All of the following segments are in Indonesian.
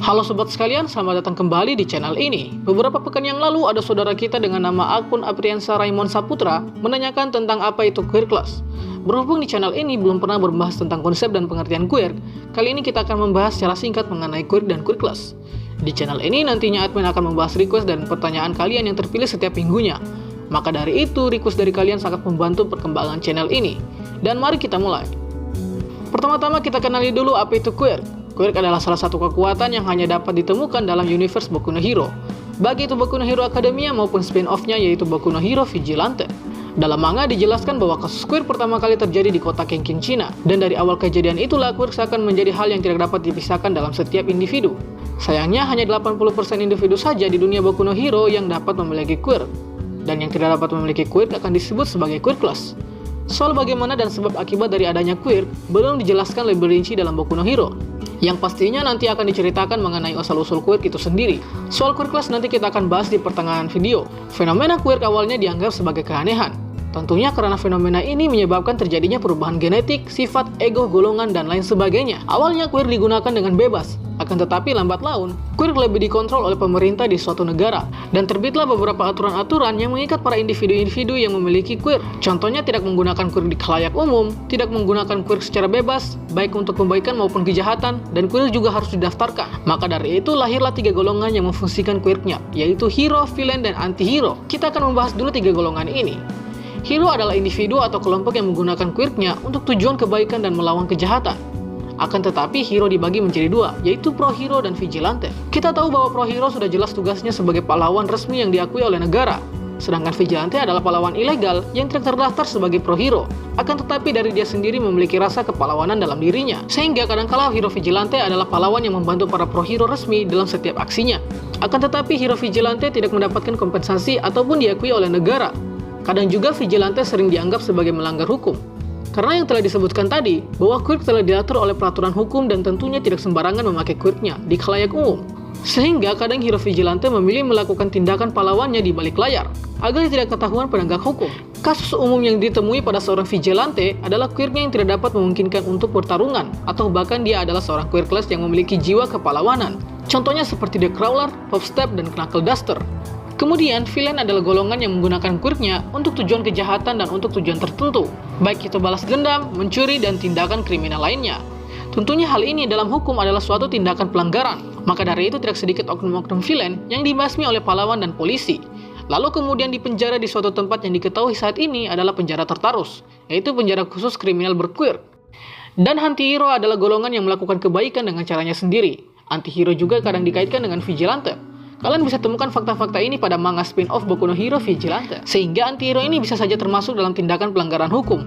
Halo sobat sekalian, selamat datang kembali di channel ini. Beberapa pekan yang lalu ada saudara kita dengan nama akun Apriansa Raymond Saputra menanyakan tentang apa itu queer class. Berhubung di channel ini belum pernah berbahas tentang konsep dan pengertian queer, kali ini kita akan membahas secara singkat mengenai queer dan queer class. Di channel ini nantinya admin akan membahas request dan pertanyaan kalian yang terpilih setiap minggunya. Maka dari itu, request dari kalian sangat membantu perkembangan channel ini. Dan mari kita mulai. Pertama-tama kita kenali dulu apa itu queer. Queer adalah salah satu kekuatan yang hanya dapat ditemukan dalam universe Boku no Hero. Baik itu Boku no Hero Academia maupun spin-off-nya yaitu Boku no Hero Vigilante. Dalam manga dijelaskan bahwa kasus queer pertama kali terjadi di kota Kengking, Cina. Dan dari awal kejadian itulah queer seakan menjadi hal yang tidak dapat dipisahkan dalam setiap individu. Sayangnya hanya 80% individu saja di dunia Boku no Hero yang dapat memiliki queer. Dan yang tidak dapat memiliki queer akan disebut sebagai queer class. Soal bagaimana dan sebab akibat dari adanya queer belum dijelaskan lebih rinci dalam Boku no Hero. Yang pastinya nanti akan diceritakan mengenai asal-usul queer itu sendiri. Soal queer class nanti kita akan bahas di pertengahan video. Fenomena queer awalnya dianggap sebagai keanehan. Tentunya karena fenomena ini menyebabkan terjadinya perubahan genetik, sifat, ego, golongan, dan lain sebagainya. Awalnya queer digunakan dengan bebas, akan tetapi lambat laun, queer lebih dikontrol oleh pemerintah di suatu negara. Dan terbitlah beberapa aturan-aturan yang mengikat para individu-individu yang memiliki queer. Contohnya tidak menggunakan queer di khalayak umum, tidak menggunakan queer secara bebas, baik untuk kebaikan maupun kejahatan, dan queer juga harus didaftarkan. Maka dari itu lahirlah 3 golongan yang memfungsikan queernya, yaitu hero, villain, dan anti-hero. Kita akan membahas dulu 3 golongan ini. Hero adalah individu atau kelompok yang menggunakan queernya untuk tujuan kebaikan dan melawan kejahatan. Akan tetapi hero dibagi menjadi 2, yaitu pro hero dan vigilante. Kita tahu bahwa pro hero sudah jelas tugasnya sebagai pahlawan resmi yang diakui oleh negara. Sedangkan vigilante adalah pahlawan ilegal yang tidak terdaftar sebagai pro hero. Akan tetapi dari dia sendiri memiliki rasa kepahlawanan dalam dirinya. Sehingga kadangkala hero vigilante adalah pahlawan yang membantu para pro hero resmi dalam setiap aksinya. Akan tetapi hero vigilante tidak mendapatkan kompensasi ataupun diakui oleh negara. Kadang juga vigilante sering dianggap sebagai melanggar hukum. Karena yang telah disebutkan tadi, bahwa queer telah diatur oleh peraturan hukum dan tentunya tidak sembarangan memakai queernya di khalayak umum. Sehingga kadang hero vigilante memilih melakukan tindakan pahlawannya di balik layar, agar tidak ketahuan penegak hukum. Kasus umum yang ditemui pada seorang vigilante adalah queernya yang tidak dapat memungkinkan untuk pertarungan, atau bahkan dia adalah seorang queer class yang memiliki jiwa kepahlawanan. Contohnya seperti The Crawler, Popstep, dan Knuckle Duster. Kemudian, villain adalah golongan yang menggunakan queernya untuk tujuan kejahatan dan untuk tujuan tertentu, baik itu balas dendam, mencuri, dan tindakan kriminal lainnya. Tentunya hal ini dalam hukum adalah suatu tindakan pelanggaran, maka dari itu tidak sedikit oknum-oknum villain yang dibasmi oleh pahlawan dan polisi. Lalu kemudian dipenjara di suatu tempat yang diketahui saat ini adalah penjara Tartarus, yaitu penjara khusus kriminal berqueer. Dan anti-hero adalah golongan yang melakukan kebaikan dengan caranya sendiri. Anti-hero juga kadang dikaitkan dengan vigilante. Kalian bisa temukan fakta-fakta ini pada manga spin-off Boku no Hero Vigilante. Sehingga anti-hero ini bisa saja termasuk dalam tindakan pelanggaran hukum.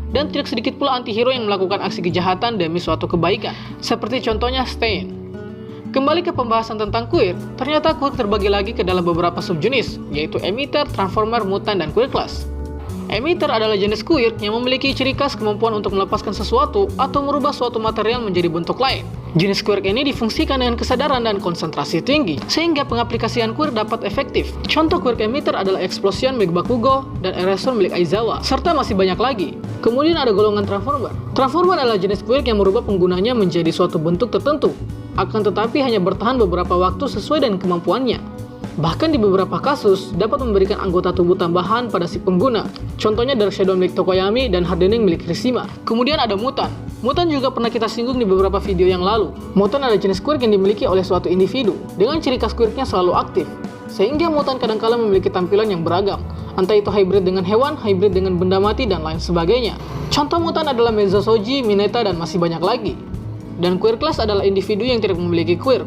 Dan tidak sedikit pula anti-hero yang melakukan aksi kejahatan demi suatu kebaikan. Seperti contohnya Stain. Kembali ke pembahasan tentang queer, ternyata queer terbagi lagi ke dalam beberapa subjenis, yaitu emitter, transformer, mutant, dan queer class. Emitter adalah jenis queer yang memiliki ciri khas kemampuan untuk melepaskan sesuatu atau merubah suatu material menjadi bentuk lain. Jenis queer ini difungsikan dengan kesadaran dan konsentrasi tinggi, sehingga pengaplikasian queer dapat efektif. Contoh queer emitter adalah Explosion milik Bakugo dan Eraser milik Aizawa, serta masih banyak lagi. Kemudian ada golongan transformer. Transformer adalah jenis queer yang merubah penggunanya menjadi suatu bentuk tertentu, akan tetapi hanya bertahan beberapa waktu sesuai dengan kemampuannya. Bahkan di beberapa kasus, dapat memberikan anggota tubuh tambahan pada si pengguna. Contohnya Dark Shadow milik Tokoyami dan Hardening milik Kirishima. Kemudian ada mutant. Mutant juga pernah kita singgung di beberapa video yang lalu. Mutant adalah jenis queer yang dimiliki oleh suatu individu, dengan ciri khas queernya selalu aktif. Sehingga mutant kadangkala memiliki tampilan yang beragam. Entah itu hybrid dengan hewan, hybrid dengan benda mati, dan lain sebagainya. Contoh mutant adalah Mezosoji, Mineta, dan masih banyak lagi. Dan queer class adalah individu yang tidak memiliki queer.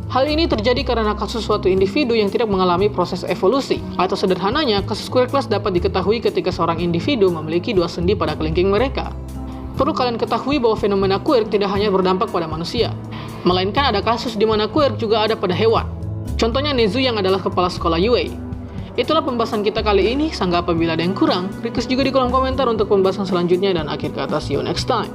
Hal ini terjadi karena kasus suatu individu yang tidak mengalami proses evolusi. Atau sederhananya, kasus queer class dapat diketahui ketika seorang individu memiliki 2 sendi pada kelingking mereka. Perlu kalian ketahui bahwa fenomena queer tidak hanya berdampak pada manusia, melainkan ada kasus di mana queer juga ada pada hewan. Contohnya Nezu yang adalah kepala sekolah Yue. Itulah pembahasan kita kali ini. Sangga apabila ada yang kurang, request juga di kolom komentar untuk pembahasan selanjutnya, dan akhir kata see you next time.